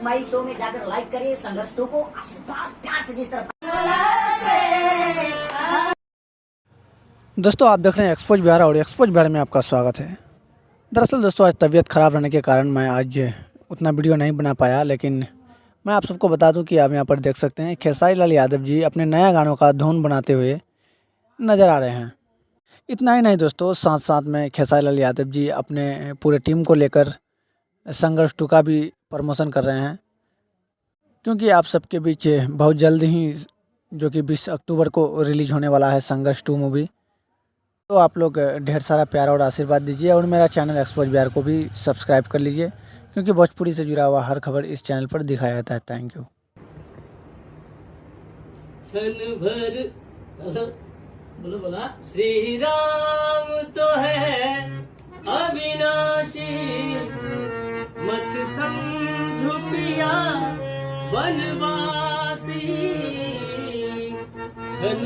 माई show में जाकर like करिए संघर्ष 2 को आशीर्वाद प्यार से जिस तरह। दोस्तों आप देख रहे हैं एक्सपोज बिहार और एक्सपोज बिहार में आपका स्वागत है। दरअसल दोस्तों आज तबीयत ख़राब रहने के कारण मैं आज उतना वीडियो नहीं बना पाया, लेकिन मैं आप सबको बता दूं कि आप यहां पर देख सकते हैं खेसारी लाल यादव जी अपने नया गानों का धुन बनाते हुए नज़र आ रहे हैं। इतना ही नहीं दोस्तों, साथ साथ में खेसारी लाल यादव जी अपने पूरे टीम को लेकर संघर्ष 2 का भी प्रमोशन कर रहे हैं, क्योंकि आप सबके बीच बहुत जल्द ही जो कि 20 अक्टूबर को रिलीज होने वाला है संघर्ष 2 मूवी। तो आप लोग ढेर सारा प्यार और आशीर्वाद दीजिए और मेरा चैनल एक्सपोज बिहार को भी सब्सक्राइब कर लीजिए, क्योंकि भोजपुरी से जुड़ा हुआ हर खबर इस चैनल पर दिखाया जाता है। Thank you. क्षण भर बोलो बोला श्री राम तो है अविनाशी, मत समझो पिया बनवासी। क्षण